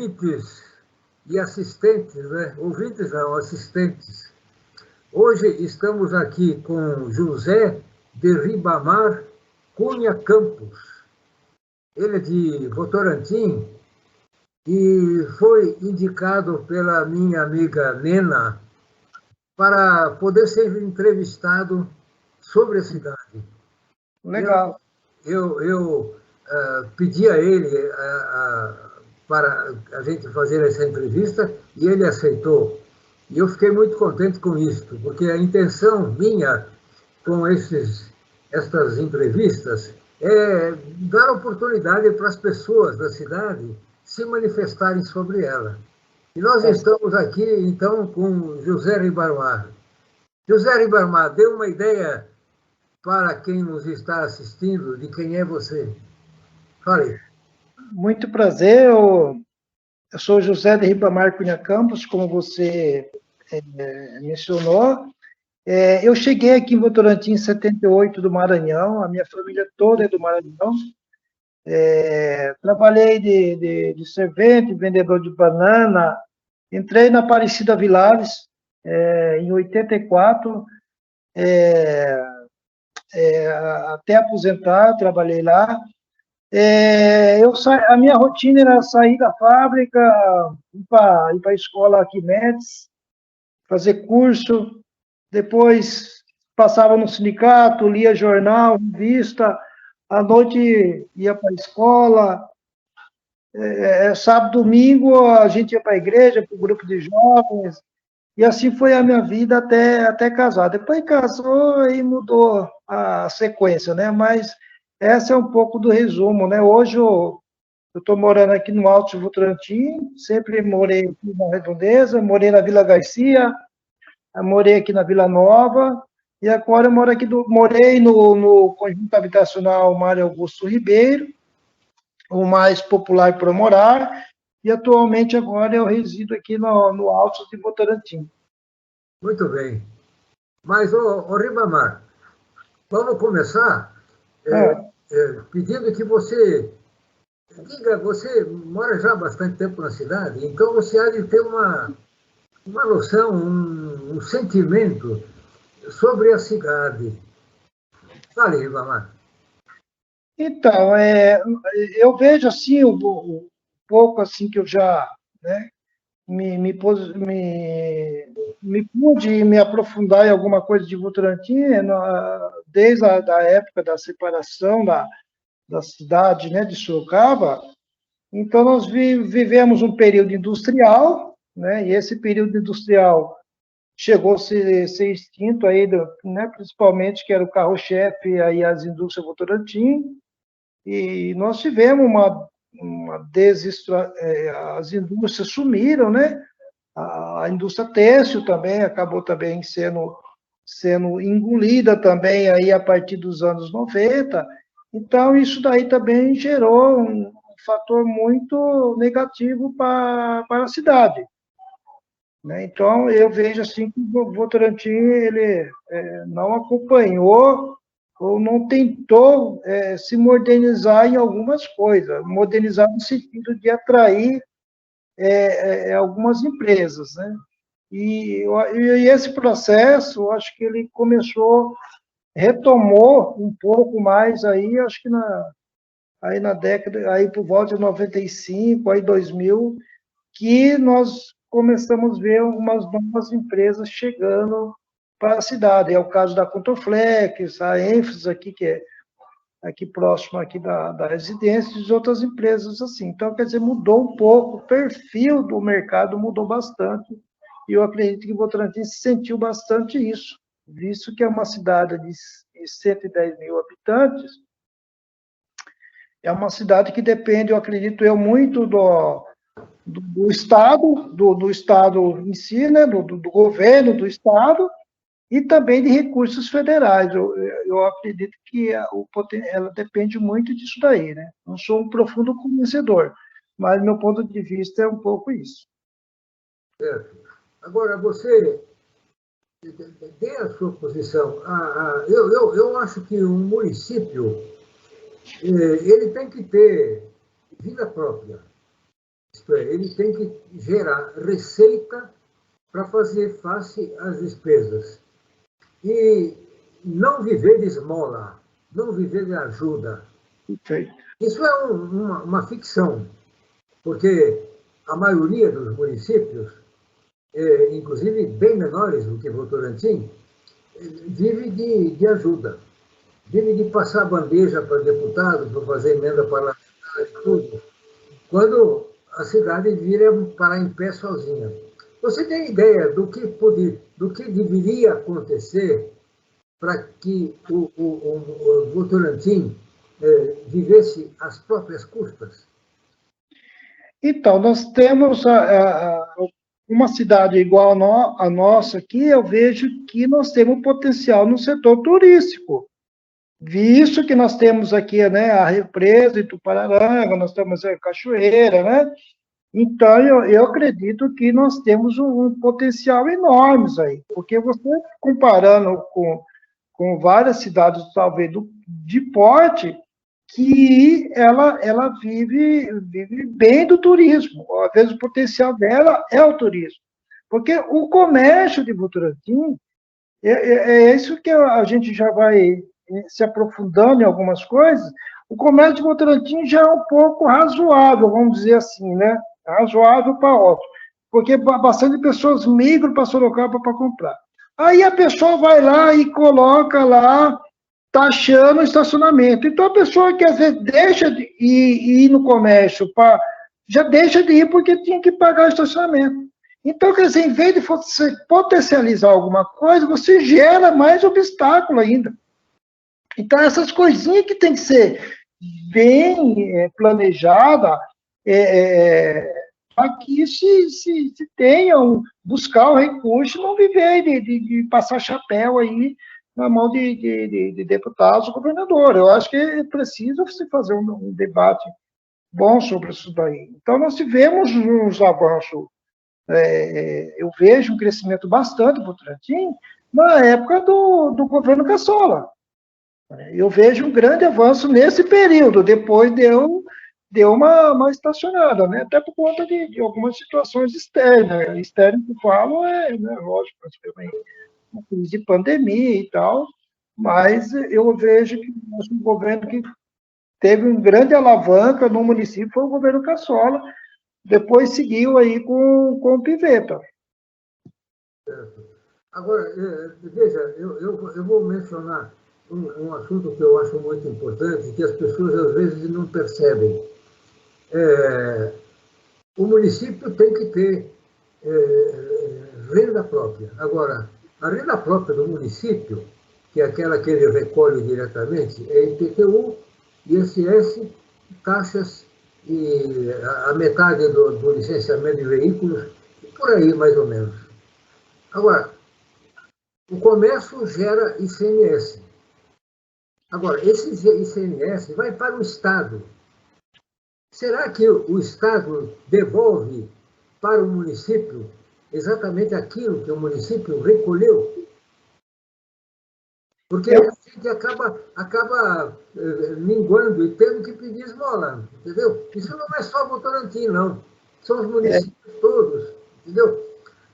Ouvintes e assistentes, né? Ouvintes não, assistentes. Hoje estamos aqui com José de Ribamar Cunha Campos. Ele é de Votorantim e foi indicado pela minha amiga Nena para poder ser entrevistado sobre a cidade. Legal. Eu pedi a ele para a gente fazer essa entrevista e ele aceitou. E eu fiquei muito contente com isso, porque a intenção minha com estas entrevistas é dar oportunidade para as pessoas da cidade se manifestarem sobre ela. E nós estamos aqui, então, com José Ribamar. José Ribamar, dê uma ideia para quem nos está assistindo de quem é você. Fale. Muito prazer, eu sou José de Ribamar Cunha Campos, como você mencionou. Eu cheguei aqui em Votorantim em 78 do Maranhão, a minha família toda é do Maranhão. Trabalhei de servente, vendedor de banana, entrei na Aparecida Vilares em 84, até aposentar, trabalhei lá. A minha rotina era sair da fábrica, ir para a escola Arquimedes, fazer curso, depois passava no sindicato, lia jornal, revista, à noite ia para a escola, sábado, domingo a gente ia para a igreja, para o grupo de jovens, e assim foi a minha vida até casar. Depois casou e mudou a sequência, né? Mas essa é um pouco do resumo, né? Hoje eu estou morando aqui no Alto de Votorantim, sempre morei aqui na Redondeza, morei na Vila Garcia, morei aqui na Vila Nova, e agora eu moro aqui, morei no conjunto habitacional Mário Augusto Ribeiro, o mais popular para morar, e atualmente agora eu resido aqui no Alto de Votorantim. Muito bem. Mas, Ribamar, vamos começar pedindo que você diga, você mora já há bastante tempo na cidade, então você há de ter uma noção, um sentimento sobre a cidade. Fale, Ribamar. Então, eu vejo assim, um pouco assim que eu já, né, me pude me aprofundar em alguma coisa de Votorantim, desde a época da separação da cidade, né, de Sorocaba. Então, nós vivemos um período industrial, né, e esse período industrial chegou a ser extinto, aí, né, principalmente, que era o carro-chefe, aí, as indústrias Votorantim, e nós tivemos as indústrias sumiram, né? A indústria têxtil também acabou também sendo engolida também aí a partir dos anos 90. Então, isso daí também gerou um fator muito negativo para a cidade, né? Então, eu vejo assim que o Votorantim ele não acompanhou ou não tentou se modernizar em algumas coisas, modernizar no sentido de atrair algumas empresas, né? E esse processo, eu acho que ele retomou um pouco mais aí, acho que aí na década, aí por volta de 95, aí 2000, que nós começamos a ver algumas novas empresas chegando para a cidade. É o caso da Contoflex, a ênfase aqui, que é aqui próximo aqui da residência, e de outras empresas assim. Então, quer dizer, mudou um pouco, o perfil do mercado mudou bastante, e eu acredito que Votorantim sentiu bastante isso, visto que é uma cidade de 110 mil habitantes, é uma cidade que depende, eu acredito eu, muito do Estado, do Estado em si, né, do governo do Estado, e também de recursos federais. Eu acredito que ela depende muito disso daí, né? Não sou um profundo conhecedor, mas meu ponto de vista é um pouco isso. Certo. Agora, você dê a sua posição. Eu acho que um município ele tem que ter vida própria. Isto é, ele tem que gerar receita para fazer face às despesas. E não viver de esmola, não viver de ajuda. Perfeito. Isso é uma ficção, porque a maioria dos municípios, inclusive bem menores do que Votorantim, vive de ajuda. Vive de passar bandeja para deputado, para fazer emenda parlamentar e tudo, quando a cidade vira parar em pé sozinha. Você tem ideia do que deveria acontecer para que o Votorantim vivesse às próprias custas? Então, nós temos uma cidade igual a nossa aqui, eu vejo que nós temos potencial no setor turístico. Visto que nós temos aqui, né, a represa em Tupararanga, nós temos a cachoeira, né? Então, eu acredito que nós temos um potencial enorme aí, porque você comparando com várias cidades, talvez, de porte, que ela vive bem do turismo. Às vezes, o potencial dela é o turismo. Porque o comércio de Votorantim, é isso que a gente já vai se aprofundando em algumas coisas. O comércio de Votorantim já é um pouco razoável, vamos dizer assim, né? Razoável para ótimo, porque bastante pessoas migram para Sorocaba para comprar. Aí a pessoa vai lá e coloca lá, taxando o estacionamento. Então a pessoa que às vezes deixa de ir no comércio, já deixa de ir porque tinha que pagar o estacionamento. Então, quer dizer, em vez de você potencializar alguma coisa, você gera mais obstáculo ainda. Então, essas coisinhas que tem que ser bem planejada, para que se tenham, buscar o recurso e não viver de passar chapéu aí na mão de deputados ou governador. Eu acho que é preciso se fazer um debate bom sobre isso daí. Então, nós tivemos uns avanços, eu vejo um crescimento bastante do Votorantim na época do governo Cassola. Eu vejo um grande avanço nesse período, depois deu uma estacionada, né? Até por conta de algumas situações externas. Externo que eu falo né, lógico, nós tivemos aí uma crise de pandemia e tal, mas eu vejo que o governo que teve um grande alavanca no município foi o governo Cassola, depois seguiu aí com o Pivetta. Certo. Agora, veja, eu vou mencionar um assunto que eu acho muito importante, que as pessoas às vezes não percebem. O município tem que ter renda própria. Agora, a renda própria do município, que é aquela que ele recolhe diretamente, é IPTU, ISS, taxas e a metade do licenciamento de veículos, e por aí mais ou menos. Agora, o comércio gera ICMS. Agora, esse ICMS vai para o Estado. Será que o Estado devolve para o município exatamente aquilo que o município recolheu? Porque a gente acaba minguando e tendo que pedir esmola, entendeu? Isso não é só Votorantim, não. São os municípios todos, entendeu?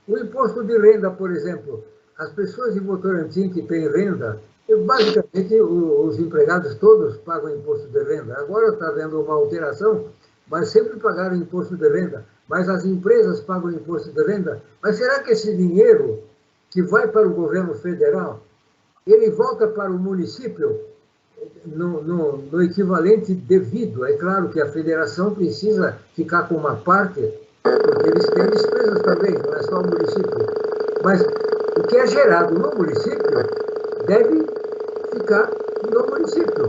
O imposto de renda, por exemplo, as pessoas de Votorantim que têm renda, basicamente os empregados todos pagam imposto de renda. Agora está havendo uma alteração, mas sempre pagaram imposto de renda. Mas as empresas pagam imposto de renda. Mas será que esse dinheiro que vai para o governo federal, ele volta para o município no equivalente devido? É claro que a federação precisa ficar com uma parte, porque eles têm despesas também, não é só o município. Mas o que é gerado no município deve ficar no município.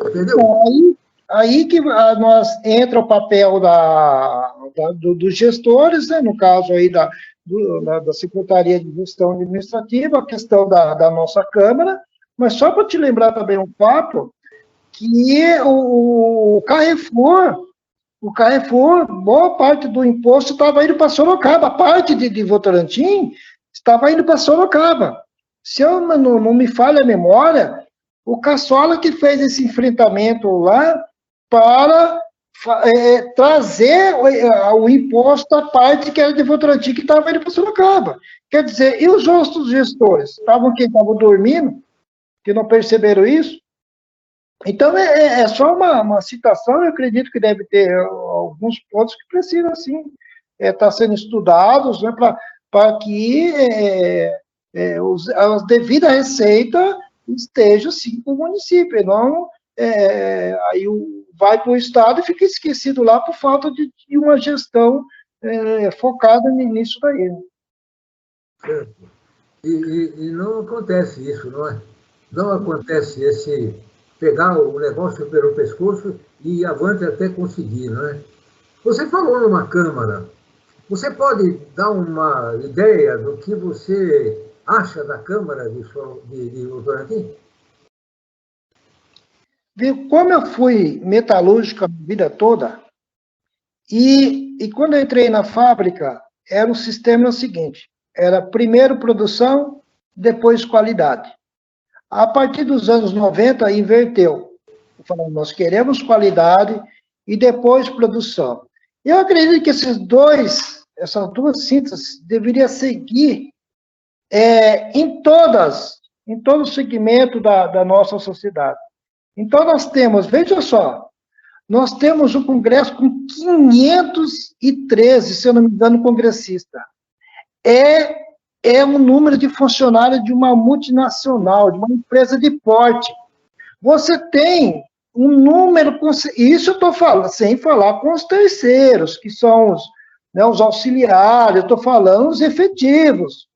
Entendeu? Aí que entra o papel dos gestores, né, no caso aí da Secretaria de Gestão Administrativa, a questão da nossa Câmara, mas só para te lembrar também um fato, que o Carrefour, boa parte do imposto estava indo para Sorocaba, a parte de Votorantim estava indo para Sorocaba. Se eu não me falha a memória, o Cassola que fez esse enfrentamento lá para trazer o imposto à parte que era de Votorantim, que estava indo para Sorocaba. Quer dizer, e os outros gestores? Estavam dormindo, que não perceberam isso? Então, é só uma citação, eu acredito que deve ter alguns pontos que precisam, sim, estar sendo estudados, né, para que a devida receita esteja, sim, para o município, e não aí vai para o Estado e fica esquecido lá por falta de uma gestão focada nisso daí. Certo. E não acontece isso, não é? Não acontece esse pegar o negócio pelo pescoço e ir avante até conseguir, não é? Você falou numa Câmara, você pode dar uma ideia do que você acha da Câmara de Votorantim? Como eu fui metalúrgico a vida toda, e quando eu entrei na fábrica, era o sistema seguinte, era primeiro produção, depois qualidade. A partir dos anos 90, inverteu. Falando, nós queremos qualidade e depois produção. Eu acredito que essas duas sínteses deveriam seguir em todo o segmento da nossa sociedade. Então, nós temos, veja só, nós temos um Congresso com 513, se eu não me engano, congressista. É um número de funcionários de uma multinacional, de uma empresa de porte. Você tem um número, isso eu estou falando, sem falar com os terceiros, que são os auxiliares, eu estou falando os efetivos.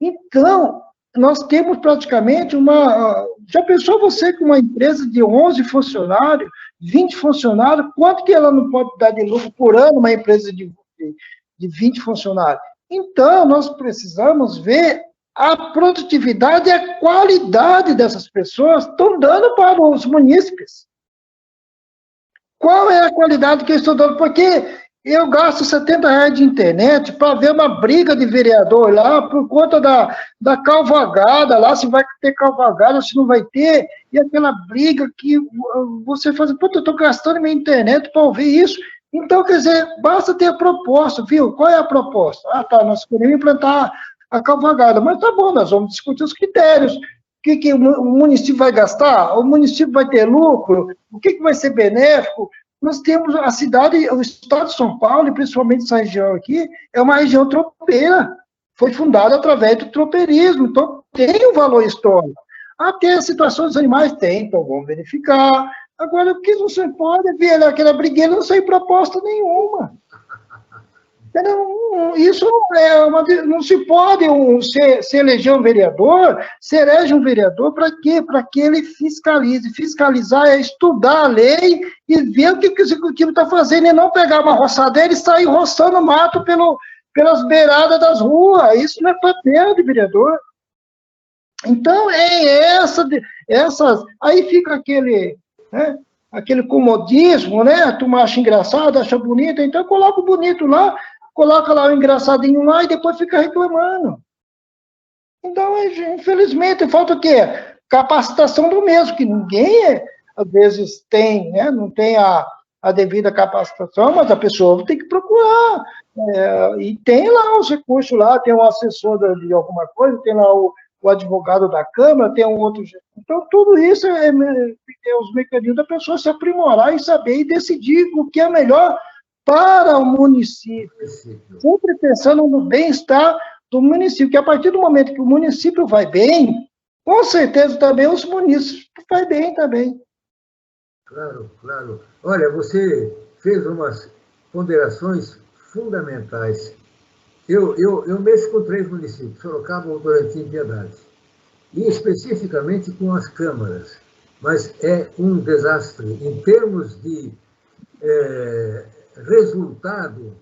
Então, nós temos praticamente já pensou você com uma empresa de 11 funcionários, 20 funcionários, quanto que ela não pode dar de lucro por ano, uma empresa de 20 funcionários? Então, nós precisamos ver a produtividade e a qualidade dessas pessoas estão dando para os munícipes. Qual é a qualidade que eu estou dando? Porque eu gasto R$70 de internet para ver uma briga de vereador lá por conta da cavalgada lá, se vai ter cavalgada, se não vai ter, e aquela briga que você faz, puta, eu estou gastando minha internet para ouvir isso. Então, quer dizer, basta ter a proposta, viu? Qual é a proposta? Ah, tá, nós queremos implantar a cavalgada, mas tá bom, nós vamos discutir os critérios. O que o município vai gastar? O município vai ter lucro? O que vai ser benéfico? Nós temos a cidade, o estado de São Paulo, e principalmente essa região aqui, é uma região tropeira. Foi fundada através do tropeirismo, então tem um valor histórico. Até a situação dos animais tem, então vamos verificar. Agora, o que você pode ver aquela brigueira não sai proposta nenhuma. Isso não se pode se eleger um vereador, se elege um vereador para quê? Para que ele fiscalize. Fiscalizar é estudar a lei e ver o que o executivo está fazendo, e não pegar uma roçadeira e sair roçando mato pelas beiradas das ruas. Isso não é papel de vereador. Então, essas. Aí fica aquele comodismo, né? A turma acha engraçado, acha bonito, então coloca o bonito lá, coloca lá o engraçadinho lá e depois fica reclamando. Então, infelizmente, falta o quê? Capacitação do mesmo, que ninguém, às vezes, tem, né? Não tem a devida capacitação, mas a pessoa tem que procurar. E tem lá os recursos lá, tem um assessor de alguma coisa, tem lá o advogado da Câmara, tem um outro. Então, tudo isso é os mecanismos da pessoa se aprimorar e saber e decidir o que é melhor para o município. Sempre pensando no bem-estar do município, que a partir do momento que o município vai bem, com certeza também os municípios vai bem também. Claro, claro. Olha, você fez umas ponderações fundamentais. Eu mexo com 3 municípios, Sorocaba, Votorantim e Piedade, e especificamente com as câmaras, mas é um desastre. Em termos de resultado,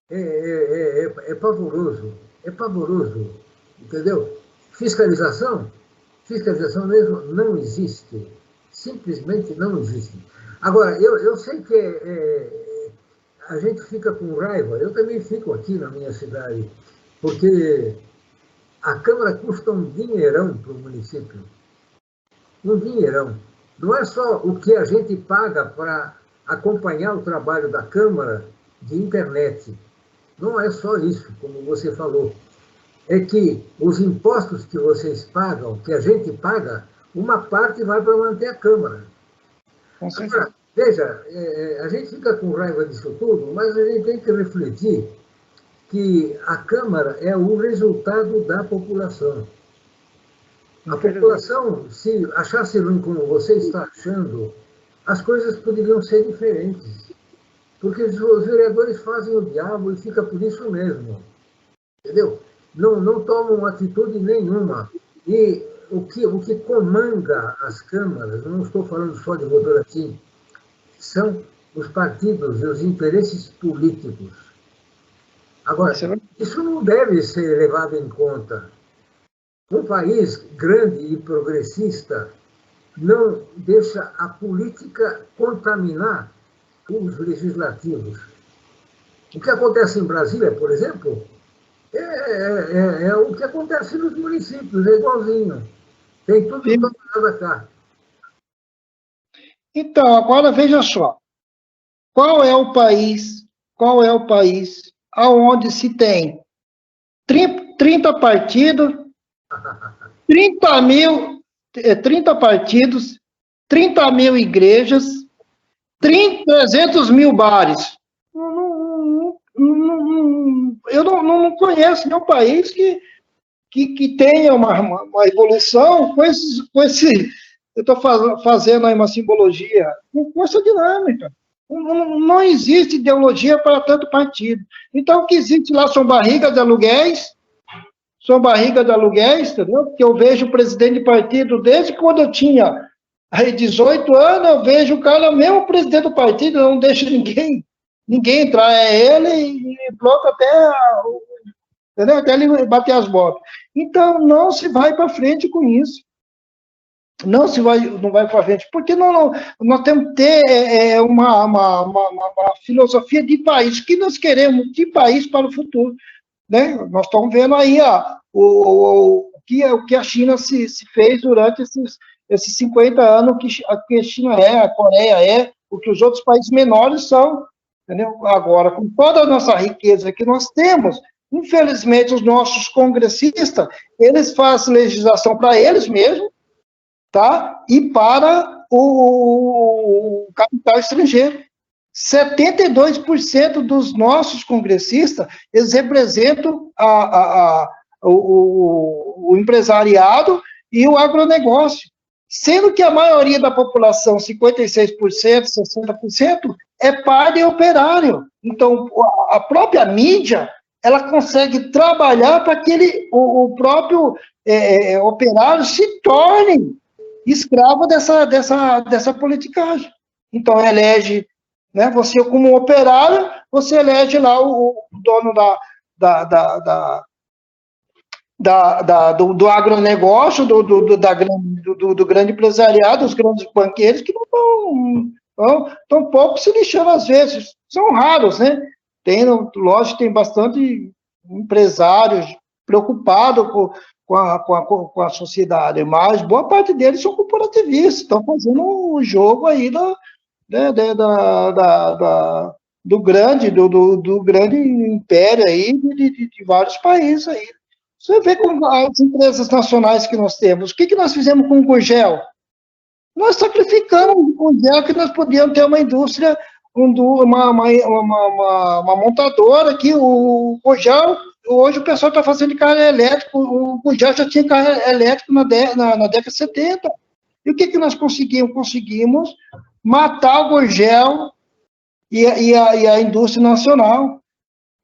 é pavoroso, entendeu? Fiscalização mesmo não existe, simplesmente não existe. Agora, eu sei que a gente fica com raiva, eu também fico aqui na minha cidade, porque a Câmara custa um dinheirão para o município. Um dinheirão. Não é só o que a gente paga para acompanhar o trabalho da Câmara de internet. Não é só isso, como você falou. É que os impostos que vocês pagam, que a gente paga, uma parte vai para manter a Câmara. Agora, veja, a gente fica com raiva disso tudo, mas a gente tem que refletir que a Câmara é o resultado da população. A população, se achasse ruim como você está achando, as coisas poderiam ser diferentes. Porque os vereadores fazem o diabo e fica por isso mesmo. Entendeu? Não tomam atitude nenhuma. E o que comanda as câmaras, não estou falando só de Votorantim, são os partidos e os interesses políticos. Agora, isso não deve ser levado em conta. Um país grande e progressista não deixa a política contaminar os legislativos. O que acontece em Brasília, por exemplo, é o que acontece nos municípios, é igualzinho. Tem tudo tomado cá. Então, agora veja só. Qual é o país aonde se tem 30 partidos, 30 partidos, 30 mil igrejas, 300 mil bares? Eu não conheço nenhum país que tenha uma evolução com esse eu estou fazendo aí uma simbologia, com força dinâmica. Não existe ideologia para tanto partido. Então, o que existe lá são barrigas de aluguéis, entendeu? Porque eu vejo o presidente de partido, desde quando eu tinha aí 18 anos, eu vejo o cara, mesmo presidente do partido, não deixa ninguém entrar, é ele e pronto entendeu? Até ele bater as botas. Então, não se vai para frente com isso. Não vai para frente, porque nós temos que ter uma filosofia de país, que nós queremos de país para o futuro, né? Nós estamos vendo aí o que a China se fez durante esses 50 anos, que a China a Coreia o que os outros países menores são, entendeu? Agora, com toda a nossa riqueza que nós temos, infelizmente, os nossos congressistas, eles fazem legislação para eles mesmos, tá? E para o capital estrangeiro. 72% dos nossos congressistas, eles representam o empresariado e o agronegócio, sendo que a maioria da população, 56%, 60%, é padre e operário. Então, a própria mídia, ela consegue trabalhar para que o próprio operário se torne escravo dessa politicagem. Então, elege, né, você como operário, você elege lá o dono do agronegócio, do grande empresariado, dos grandes banqueiros, que não estão pouco se lixando às vezes. São raros, né? Lógico, tem bastante empresários preocupados com a sociedade, mas boa parte deles são corporativistas, estão fazendo um jogo aí do grande império aí de vários países aí. Você vê com as empresas nacionais que nós temos, o que nós fizemos com o Gurgel? Nós sacrificamos o Gurgel, que nós podíamos ter uma indústria, uma montadora que o Gurgel. Hoje o pessoal está fazendo carro elétrico, o Gurgel já tinha carro elétrico na década de 70. E o que nós conseguimos? Conseguimos matar o Gurgel e a indústria nacional.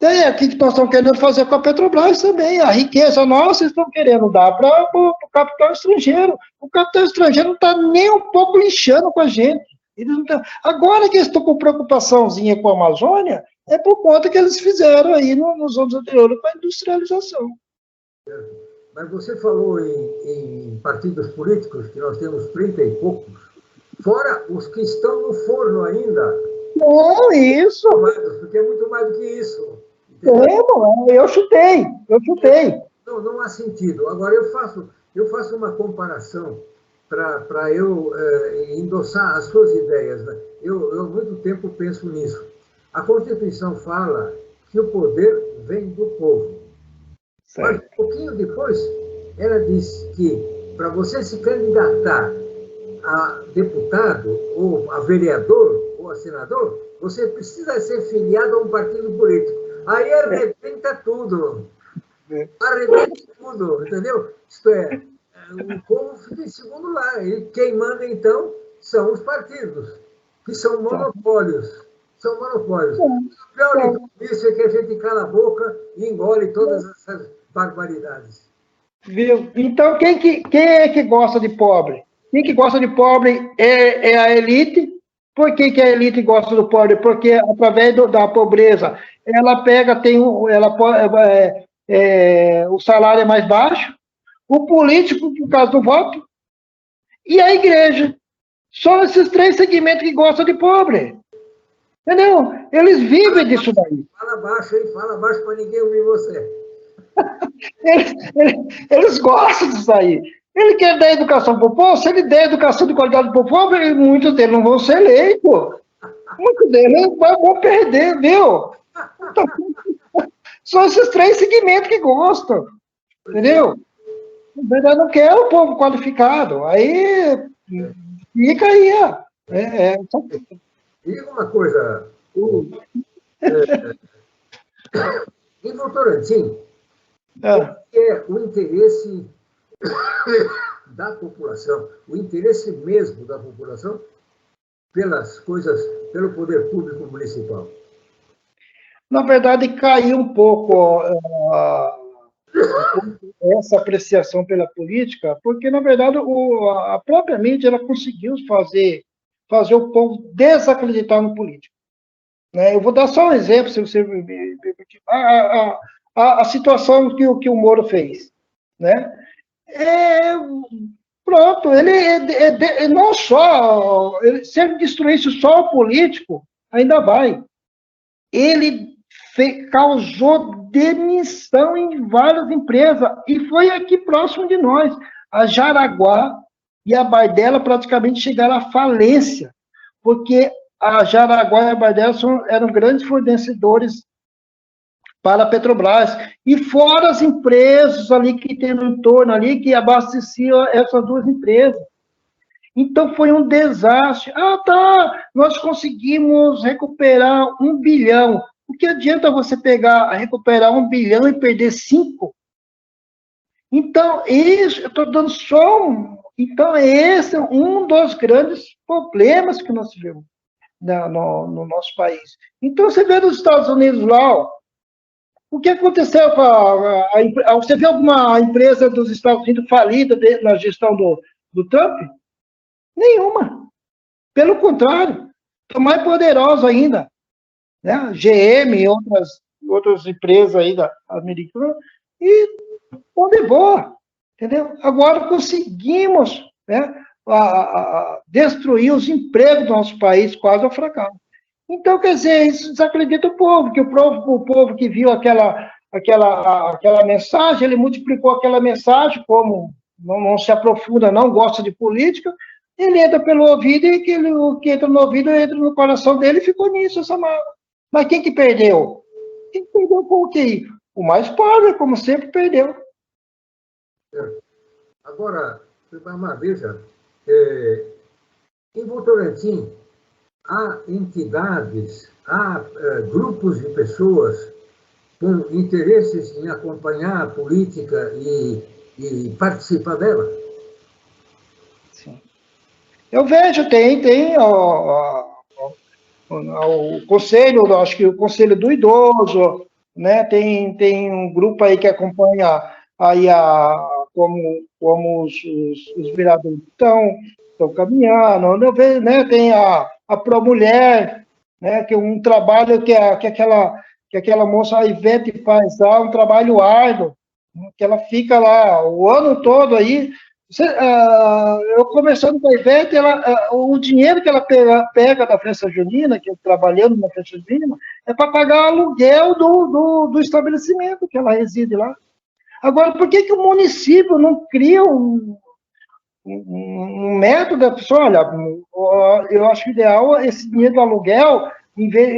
O que nós estamos querendo fazer com a Petrobras também? A riqueza nossa estão querendo dar para o capital estrangeiro. O capital estrangeiro não está nem um pouco lixando com a gente. Agora que eles estão com preocupaçãozinha com a Amazônia, é por conta que eles fizeram aí nos anos anteriores com a industrialização. Mas você falou em partidos políticos, que nós temos 30 e poucos, fora os que estão no forno ainda. Não, isso. Porque é muito mais do que isso. Eu chutei. Não há sentido. Agora, eu faço uma comparação para eu endossar as suas ideias. Né? Eu há muito tempo penso nisso. A Constituição fala que o poder vem do povo. Mas um pouquinho depois, ela diz que para você se candidatar a deputado, ou a vereador, ou a senador, você precisa ser filiado a um partido político. Aí arrebenta tudo. Arrebenta tudo, entendeu? Isto é, o povo fica em segundo lugar. E quem manda, então, são os partidos, que são monopólios. São monopólios. O pior de tudo isso é que a gente cala a boca e engole todas essas barbaridades. Viu? Então, quem é que gosta de pobre? Quem que gosta de pobre é a elite. Por que a elite gosta do pobre? Porque, através da pobreza, ela pega, o salário é mais baixo, o político, por causa do voto, e a igreja. Só esses três segmentos que gostam de pobre. Entendeu? Eles vivem disso daí. Fala baixo, hein? Fala baixo para ninguém ouvir você. Eles gostam disso aí. Ele quer dar educação para o povo, se ele der educação de qualidade para o povo, muitos deles não vão ser eleitos. Muitos deles vão perder, viu? Então, são esses três segmentos que gostam. Entendeu? Na verdade, não quer o povo qualificado. Aí fica aí. Diga uma coisa. Em Votorantim, é o interesse da população, o interesse mesmo da população pelas coisas, pelo poder público municipal? Na verdade, caiu um pouco essa apreciação pela política, porque, na verdade, a própria mídia ela conseguiu fazer o povo desacreditar no político. Né? Eu vou dar só um exemplo, se você me permitir. A situação que o Moro fez. Né? Pronto, ele não só... se ele destruísse só o político, ainda vai. Ele causou demissão em várias empresas, e foi aqui próximo de nós. A Jaraguá e a Bardella praticamente chegaram à falência, porque a Jaraguá e a Bardella eram grandes fornecedores para a Petrobras, e fora as empresas ali que tem no entorno ali, que abasteciam essas duas empresas. Então, foi um desastre. Nós conseguimos recuperar 1 bilhão. O que adianta você recuperar 1 bilhão e perder 5? Então, isso, eu estou dando só Então, esse é um dos grandes problemas que nós tivemos no nosso país. Então, você vê nos Estados Unidos lá, o que aconteceu com você vê alguma empresa dos Estados Unidos falida na gestão do Trump? Nenhuma. Pelo contrário, estão mais poderosos ainda. Né? GM e outras empresas aí americanas, e estão de boa. Entendeu? Agora conseguimos, né, destruir os empregos do nosso país quase ao fracasso. Então, quer dizer, isso desacredita o povo, que o povo que viu aquela mensagem, ele multiplicou aquela mensagem, como não se aprofunda, não gosta de política, ele entra pelo ouvido, e o que entra no ouvido entra no coração dele, e ficou nisso, essa mágoa. Mas quem que perdeu? Quem que perdeu foi o quê? O mais pobre, como sempre, perdeu. Agora, veja, em Votorantim, há entidades, há grupos de pessoas com interesses em acompanhar a política e participar dela? Sim. Eu vejo, tem o conselho, acho que o conselho do idoso, né? Tem um grupo aí que acompanha aí como os vereadores estão caminhando. Eu vejo, né? Tem a Promulher, né? Que é um trabalho que aquela moça, a Ivete, faz lá, um trabalho árduo, né, que ela fica lá o ano todo aí. Eu conversando com a Ivete, o dinheiro que ela pega da festa junina, que eu trabalhando na festa junina, é para pagar o aluguel do estabelecimento que ela reside lá. Agora, por que o município não cria um método, a pessoa, olha, eu acho ideal esse dinheiro do aluguel,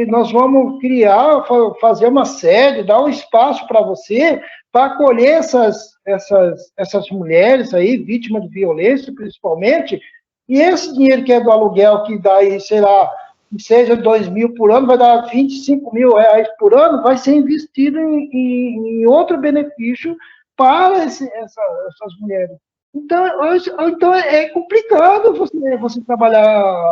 nós vamos criar, fazer uma sede, dar um espaço para você, para acolher essas mulheres aí, vítimas de violência, principalmente, e esse dinheiro que é do aluguel, que dá aí, sei lá, que seja 2 mil por ano, vai dar 25 mil reais por ano, vai ser investido em outro benefício para essas mulheres. Então é complicado você trabalhar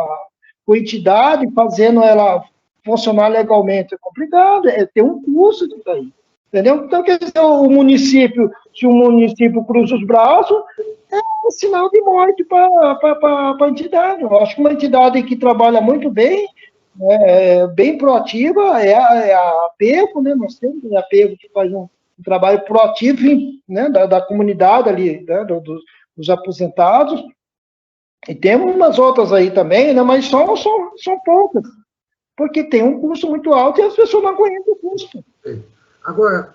com entidade, fazendo ela funcionar legalmente. É complicado, ter um custo disso aí. Entendeu? Então, quer dizer, se o município cruza os braços, é um sinal de morte para a entidade. Eu acho que uma entidade que trabalha muito bem, bem proativa, é a Apego, né? Nós temos a Apego que faz um trabalho proativo, né, da comunidade ali, né, dos aposentados, e temos umas outras aí também, né, mas são poucas, porque tem um custo muito alto e as pessoas não aguentam o custo. Agora,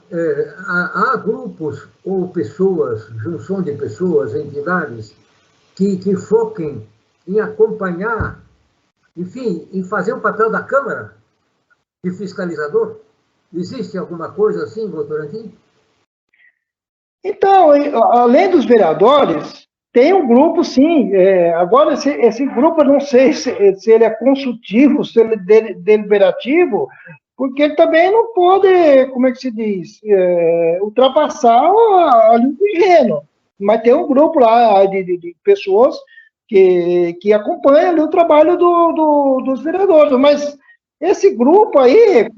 há grupos ou pessoas, junção de pessoas, entidades, que foquem em acompanhar, enfim, em fazer o papel da Câmara de fiscalizador? Existe alguma coisa assim, doutor Antônio? Então, além dos vereadores, tem um grupo, sim. Agora, esse grupo, eu não sei se ele é consultivo, se ele é deliberativo, porque ele também não pode, como é que se diz, ultrapassar ali o terreno. Mas tem um grupo lá de pessoas que acompanham ali o trabalho dos vereadores. Mas esse grupo aí,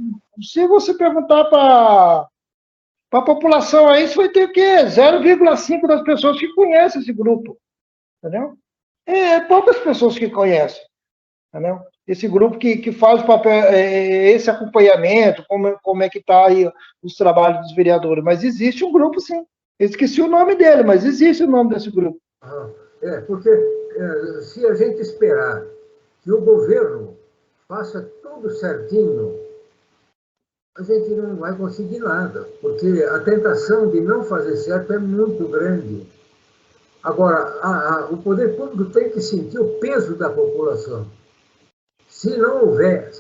se você perguntar para a população aí, você vai ter o quê? 0,5 das pessoas que conhecem esse grupo, entendeu? Poucas pessoas que conhecem, entendeu? Esse grupo que faz o papel, esse acompanhamento, como é que está aí os trabalhos dos vereadores. Mas existe um grupo, sim. Eu esqueci o nome dele, mas existe o nome desse grupo. Porque se a gente esperar que o governo faça tudo certinho, a gente não vai conseguir nada, porque a tentação de não fazer certo é muito grande. Agora, o poder público tem que sentir o peso da população. Se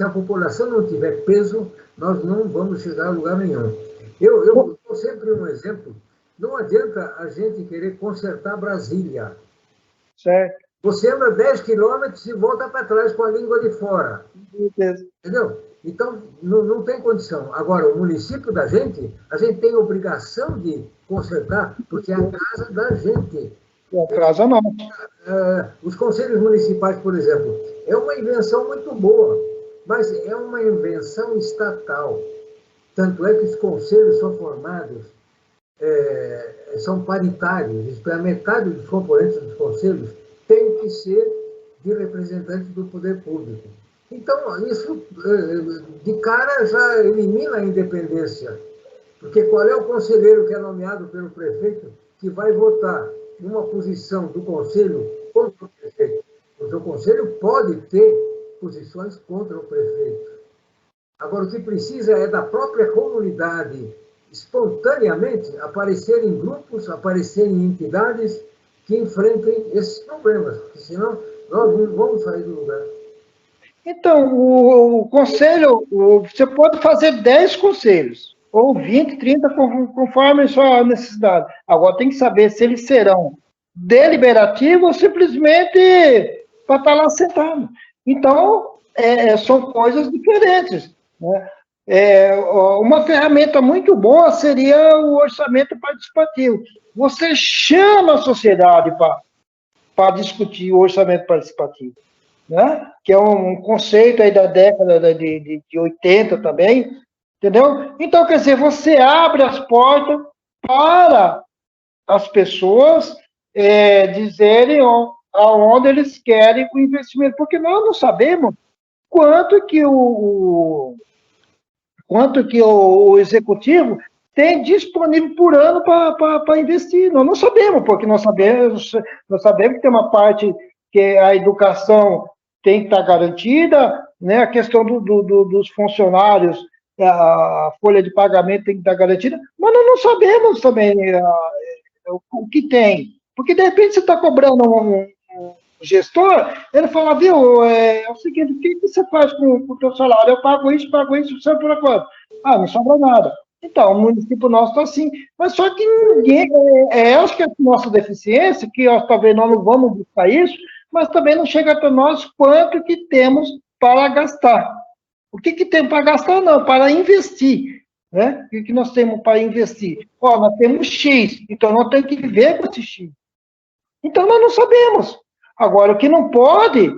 a população não tiver peso, nós não vamos chegar a lugar nenhum. Eu dou sempre um exemplo. Não adianta a gente querer consertar Brasília. Certo. Você anda 10 quilômetros e volta para trás com a língua de fora. Entendeu? Então, não tem condição. Agora, o município da gente, a gente tem obrigação de consertar, porque é a casa da gente. É a casa não. Os conselhos municipais, por exemplo, é uma invenção muito boa, mas é uma invenção estatal. Tanto é que os conselhos são formados, são paritários, isto é, a metade dos componentes dos conselhos tem que ser de representantes do poder público. Então, isso, de cara, já elimina a independência. Porque qual é o conselheiro que é nomeado pelo prefeito que vai votar numa posição do conselho contra o prefeito? Porque o conselho pode ter posições contra o prefeito. Agora, o que precisa é da própria comunidade, espontaneamente, aparecer em grupos, aparecer em entidades que enfrentem esses problemas, porque senão nós não vamos sair do lugar. Então, o conselho, você pode fazer 10 conselhos, ou 20, 30, conforme a sua necessidade. Agora, tem que saber se eles serão deliberativos ou simplesmente para estar lá sentado. Então, são coisas diferentes, né? Uma ferramenta muito boa seria o orçamento participativo. Você chama a sociedade para discutir o orçamento participativo, né? Que é um conceito aí da década de 80 também, entendeu? Então, quer dizer, você abre as portas para as pessoas dizerem aonde eles querem o investimento, porque nós não sabemos quanto que o executivo tem disponível por ano para investir. Nós não sabemos, porque nós sabemos que tem uma parte que a educação tem que estar garantida, né? A questão dos funcionários, a folha de pagamento tem que estar garantida, mas nós não sabemos também o que tem. Porque, de repente, você está cobrando um gestor, ele fala, viu, é o seguinte, o que você faz com o teu salário? Eu pago isso, você por quanto? Ah, não sobra nada. Então, o município nosso está assim. Mas só que ninguém... acho que é a nossa deficiência, que talvez nós não vamos buscar isso, mas também não chega até nós quanto que temos para gastar. O que tem para gastar? Não, para investir. Né? O que nós temos para investir? Nós temos X, então nós temos que viver com esse X. Então, nós não sabemos. Agora, o que não pode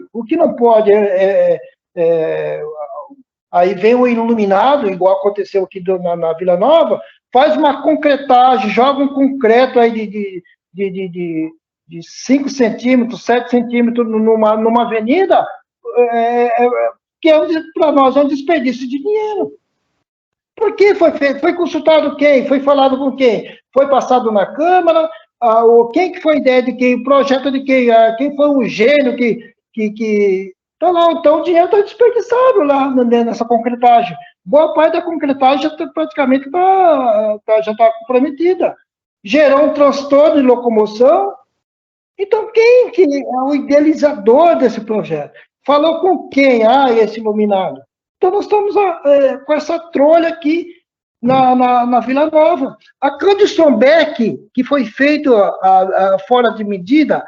aí vem o iluminado, igual aconteceu aqui na Vila Nova, faz uma concretagem, joga um concreto aí de 5 centímetros, 7 centímetros numa avenida, que para nós é um desperdício de dinheiro. Por que foi feito? Foi consultado quem? Foi falado com quem? Foi passado na Câmara? Quem que foi a ideia de quem? O projeto de quem? Quem foi o gênio que... Então o dinheiro está desperdiçado lá nessa concretagem. Boa parte da concretagem praticamente já está comprometida. Gerou um transtorno de locomoção. Então, quem que é o idealizador desse projeto? Falou com quem? Esse iluminado. Então, nós estamos com essa trolha aqui na Vila Nova. A Condição Beck, que foi feito fora de medida,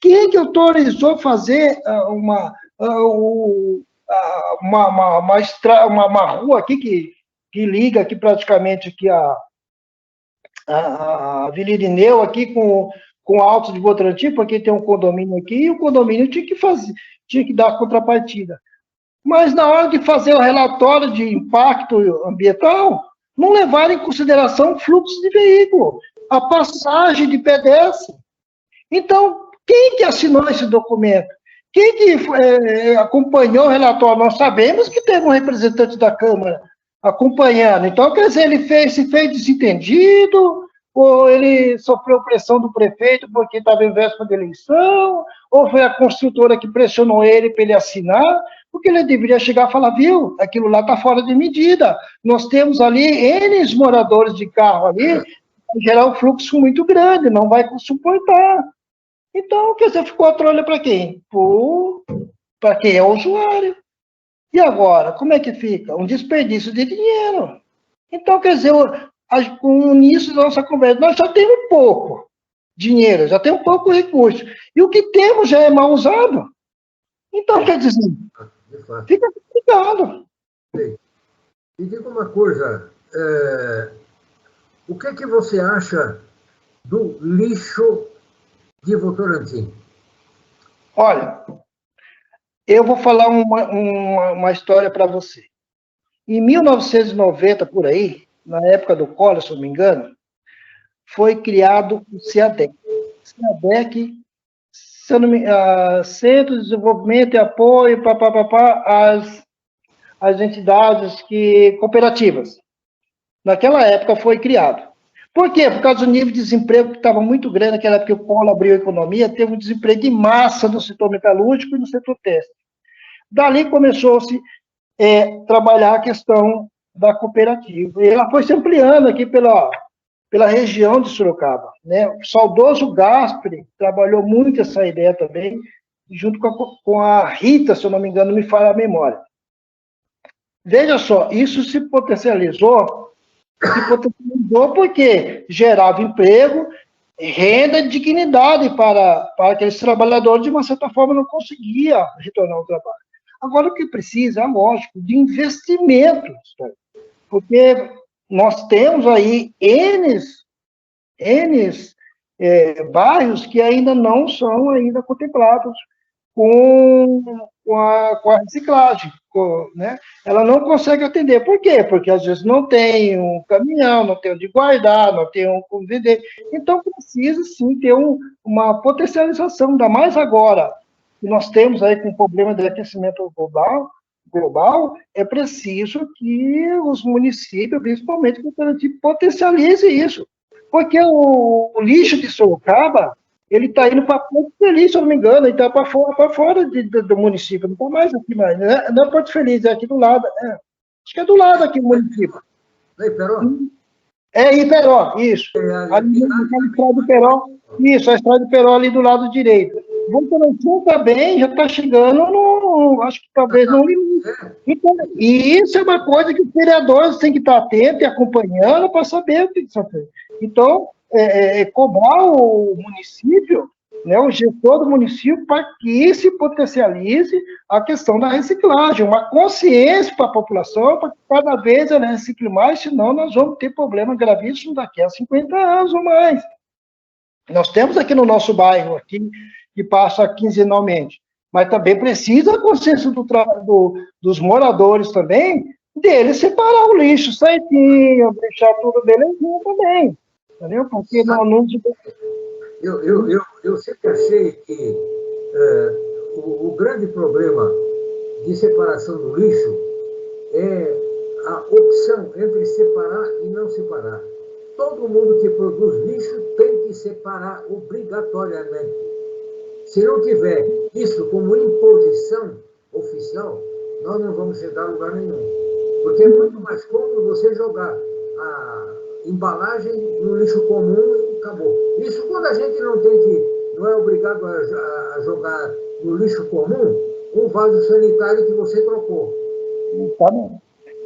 quem que autorizou fazer uma rua aqui que liga aqui praticamente aqui a Vila Irineu aqui com Alto de Votorantim, porque tem um condomínio aqui, e o condomínio tinha que dar contrapartida. Mas na hora de fazer o relatório de impacto ambiental, não levaram em consideração o fluxo de veículo, a passagem de pedestre. Então, quem que assinou esse documento? Quem que acompanhou o relatório? Nós sabemos que teve um representante da Câmara acompanhando. Então, quer dizer, ele se fez desentendido, ou ele sofreu pressão do prefeito porque estava em véspera de eleição, ou foi a construtora que pressionou ele para ele assinar, porque ele deveria chegar e falar, viu, aquilo lá está fora de medida. Nós temos ali N moradores de carro ali, vai gerar um fluxo muito grande, não vai suportar. Então, quer dizer, ficou a trolha para quem? Para quem é o usuário. E agora, como é que fica? Um desperdício de dinheiro. Então, quer dizer, com o início da nossa conversa, nós já temos pouco dinheiro, já temos pouco recurso. E o que temos já é mal usado. Então, quer dizer, fica complicado. E diga uma coisa, o que você acha do lixo de Votorantim? Olha, eu vou falar uma história para você. Em 1990, por aí, na época do Collor, se não me engano, foi criado o CEADEC. CEADEC, Centro de Desenvolvimento e Apoio às entidades cooperativas. Naquela época foi criado. Por quê? Por causa do nível de desemprego que estava muito grande, naquela época que o Collor abriu a economia, teve um desemprego em massa no setor metalúrgico e no setor têxtil. Dali começou-se a trabalhar a questão da cooperativa. E ela foi se ampliando aqui pela região de Sorocaba. Né? O saudoso Gaspari trabalhou muito essa ideia também, junto com a Rita, se eu não me engano, me falha a memória. Veja só, isso se potencializou porque gerava emprego, renda e dignidade para aqueles trabalhadores, de uma certa forma, não conseguia retornar ao trabalho. Agora, o que precisa, é lógico, de investimentos, porque nós temos aí N bairros que ainda não são ainda contemplados com a reciclagem, né? Ela não consegue atender. Por quê? Porque às vezes não tem um caminhão, não tem onde guardar, não tem como vender. Então, precisa sim ter uma potencialização, ainda mais agora que nós temos aí com o problema do aquecimento global, é preciso que os municípios, principalmente, potencializem isso. Porque o lixo de Sorocaba, ele está indo para Porto Feliz, se eu não me engano, ele está para fora do município, não está mais aqui mais, né? Não é Porto Feliz, é aqui do lado, acho que é do lado aqui o município. É Iperó, isso. Ali na estrada de Iperó, isso, a estrada de Iperó ali do lado direito. Votorantim também já está chegando no, acho que talvez no limite. Então, e isso é uma coisa que os vereadores têm que estar atentos e acompanhando para saber o que está fazendo. Então, cobrar o município, né, o gestor do município, para que se potencialize a questão da reciclagem, uma consciência para a população, para que cada vez ela recicle mais, senão nós vamos ter problemas gravíssimos daqui a 50 anos ou mais. Nós temos aqui no nosso bairro, aqui, que passa quinzenalmente, mas também precisa a consciência dos moradores também, deles separar o lixo certinho, deixar tudo belezinho também, entendeu? Porque não... Eu sempre achei que o grande problema de separação do lixo é a opção entre separar e não separar. Todo mundo que produz lixo tem que separar obrigatoriamente. Se não tiver isso como imposição oficial, nós não vamos chegar a lugar nenhum. Porque é muito mais cômodo você jogar a embalagem no lixo comum e acabou. Isso quando a gente não é obrigado a jogar no lixo comum um vaso sanitário que você trocou.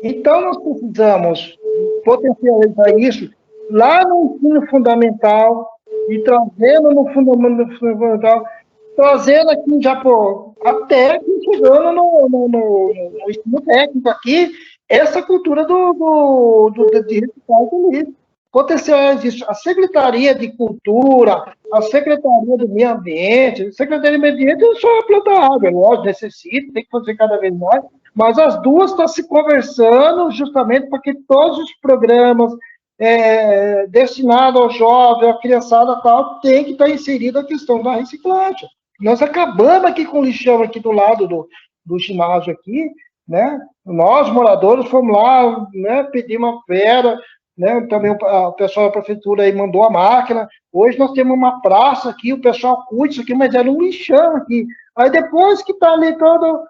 Então, nós precisamos potencializar isso lá no ensino fundamental e trazendo no fundamental, trazendo aqui já até chegando no ensino técnico aqui, essa cultura de reciclagem do lixo. Potencializar isso. A Secretaria de Cultura, a Secretaria do Meio Ambiente, a Secretaria do Meio Ambiente é só plantar água, lógico, necessita, tem que fazer cada vez mais, mas as duas estão se conversando justamente para que todos os programas destinados aos jovens, à criançada tal, tem que estar inserida a questão da reciclagem. Nós acabamos aqui com o lixão aqui do lado do ginásio aqui, né? Nós, moradores, fomos lá, né, pedimos uma fera, né? Também o pessoal da prefeitura aí mandou a máquina. Hoje nós temos uma praça aqui, o pessoal cuida isso aqui, mas era um lixão aqui. Aí depois que está ali todo,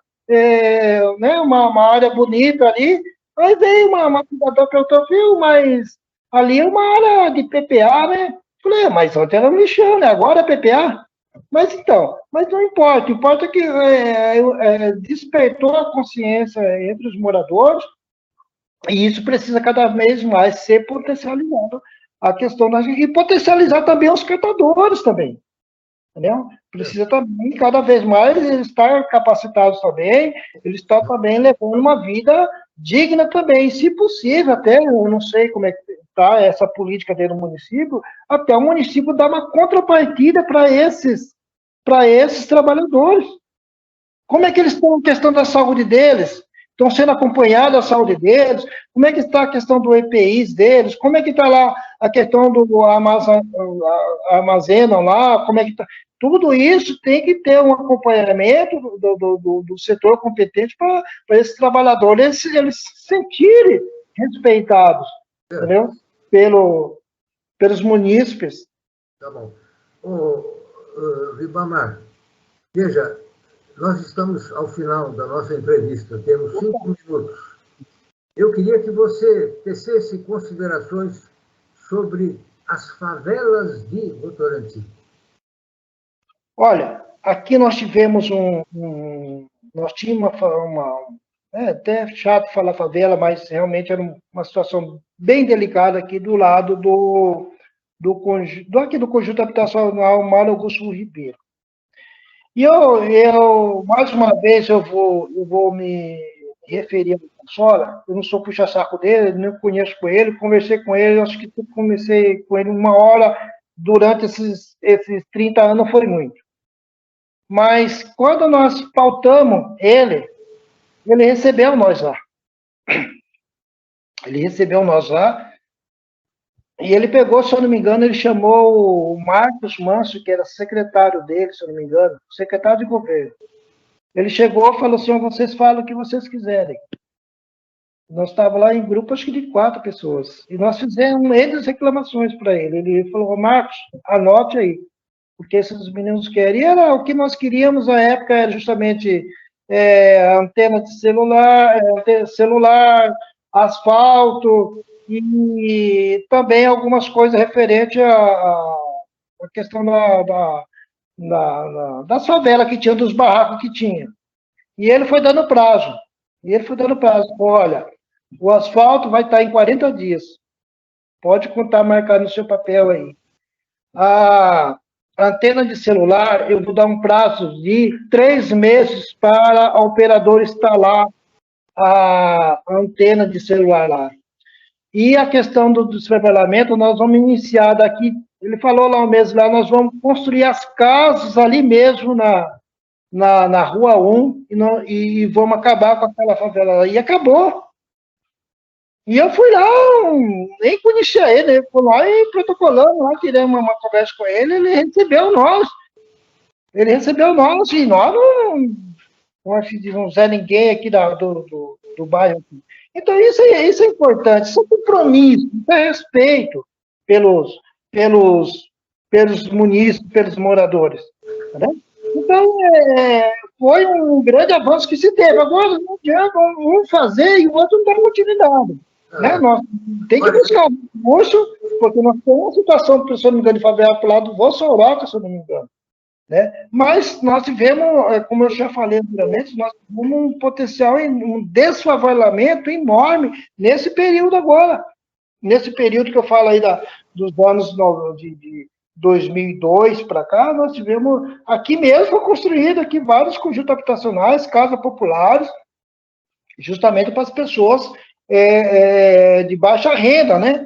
né, uma área bonita ali, aí veio uma cidadã que eu tô viu, mas ali é uma área de PPA, né? Falei, mas ontem era um lixão, né? Agora é PPA. Mas então, mas não importa, importa que despertou a consciência entre os moradores, e isso precisa cada vez mais ser potencializado, a questão e potencializar também os catadores também, entendeu? Precisa também, cada vez mais, eles estar capacitados também, eles estão também levando uma vida digna também, se possível, até, eu não sei como é que está essa política dentro do município, até o município dar uma contrapartida para esses trabalhadores. Como é que eles estão, a questão da saúde deles? Estão sendo acompanhados a saúde deles? Como é que está a questão do EPIs deles? Como é que está lá a questão do armazenam lá? Como é que está? Tudo isso tem que ter um acompanhamento do setor competente para esses trabalhadores eles se sentirem respeitados, entendeu? Pelos munícipes. Tá bom. Ribamar, veja, nós estamos ao final da nossa entrevista, temos 5 minutos. Eu queria que você tecesse considerações sobre as favelas de Votorantim. Olha, aqui nós tivemos nós tínhamos até chato falar favela, mas realmente era uma situação bem delicada aqui do lado aqui do Conjunto Habitacional Mário Augusto Ribeiro. E eu mais uma vez, eu vou me referir ao Consola, eu não sou puxa-saco dele, não conheço com ele, conversei com ele, acho que comecei com ele 1 hora, durante esses 30 anos foi muito. Mas quando nós pautamos ele recebeu nós lá. Ele recebeu nós lá, e ele pegou, se eu não me engano, ele chamou o Marcos Manso, que era secretário dele, se eu não me engano, secretário de governo. Ele chegou e falou assim, vocês falam o que vocês quiserem. Nós estávamos lá em grupo, acho que de 4 pessoas. E nós fizemos eles reclamações para ele. Ele falou, Marcos, anote aí, porque esses meninos querem. E era o que nós queríamos na época, era justamente antena de celular, asfalto, e também algumas coisas referentes à questão das favelas que tinha, dos barracos que tinha. E ele foi dando prazo. Olha, o asfalto vai estar em 40 dias. Pode contar, marcar no seu papel aí. A antena de celular, eu vou dar um prazo de 3 meses para a operadora instalar a antena de celular lá. E a questão do desfavelamento, nós vamos iniciar daqui, ele falou lá um mês lá, nós vamos construir as casas ali mesmo na Rua 1 e vamos acabar com aquela favela lá. E acabou. E eu fui lá, nem conhecia ele, né? Fui lá e protocolando, lá, tirei uma conversa com ele, ele recebeu nós. E nós não é Zé Ninguém aqui do bairro. Aqui. Então, isso é importante, isso é compromisso, isso é respeito pelos munícipes, pelos moradores. Né? Então, foi um grande avanço que se teve. Agora, não adianta um fazer e o outro não dar continuidade. Né? Nós tem que buscar um recurso, porque nós temos uma situação, se eu não me engano, de favela para o lado do Vossoroca, se eu não me engano. Né? Mas nós tivemos, como eu já falei anteriormente, nós tivemos um potencial, um desfavoramento enorme nesse período agora. Nesse período que eu falo aí dos anos de 2002 para cá, nós tivemos, aqui mesmo foi construído aqui vários conjuntos habitacionais, casas populares, justamente para as pessoas de baixa renda, né?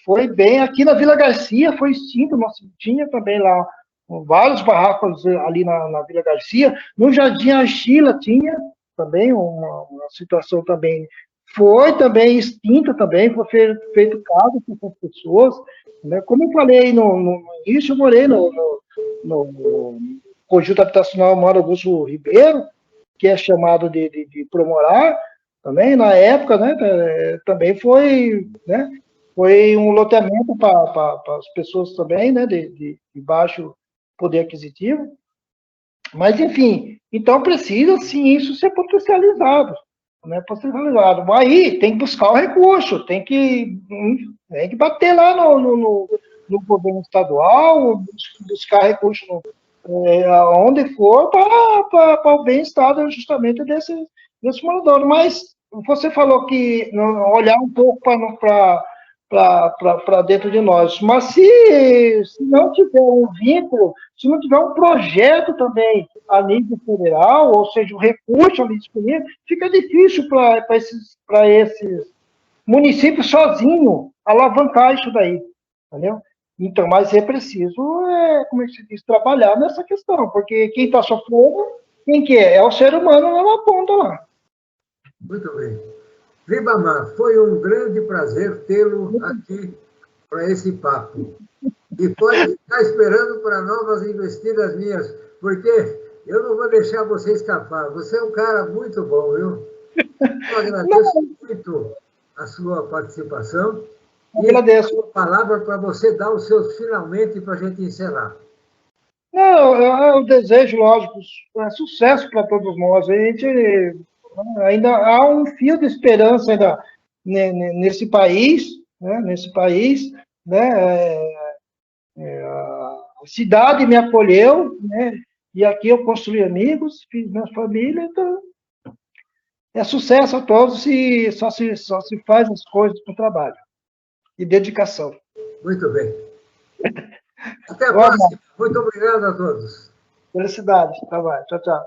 Foi bem, aqui na Vila Garcia foi extinto, nós tinha também lá vários barracos ali na Vila Garcia, no Jardim Argila tinha também uma situação também, foi também extinta também, foi feito casa com essas pessoas, né? Como eu falei no início, eu morei no conjunto habitacional Mário Augusto Ribeiro, que é chamado de Promorar, também, na época, né, também foi, né, foi um loteamento para as pessoas também, né, de baixo poder aquisitivo. Mas, enfim, então precisa, sim, isso ser potencializado. Né, potencializado. Aí tem que buscar o recurso, tem que bater lá no governo estadual, buscar recurso onde for para o bem-estar justamente desse morador. Mas você falou que olhar um pouco para dentro de nós. Mas se não tiver um vínculo, se não tiver um projeto também a nível federal, ou seja, um recurso ali disponível, fica difícil para esses municípios sozinhos alavancar isso daí, entendeu? Então, mas é preciso, como é que se diz, trabalhar nessa questão, porque quem está sofrendo, quem que é? É o ser humano lá na ponta lá. Muito bem. Ribamar, foi um grande prazer tê-lo aqui para esse papo. E pode ficar esperando para novas investidas minhas, porque eu não vou deixar você escapar. Você é um cara muito bom, viu? Eu agradeço muito a sua participação. Eu agradeço. E a palavra para você dar os seus finalmente para a gente encerrar. Não, eu desejo, lógico, sucesso para todos nós. A gente ainda há um fio de esperança ainda nesse país, né? A cidade me acolheu, né? E aqui eu construí amigos, fiz minha família, então é sucesso a todos e só se faz as coisas com trabalho e dedicação. Muito bem. Até a próxima. Muito obrigado a todos. Felicidade. Tá bem. Tchau, tchau.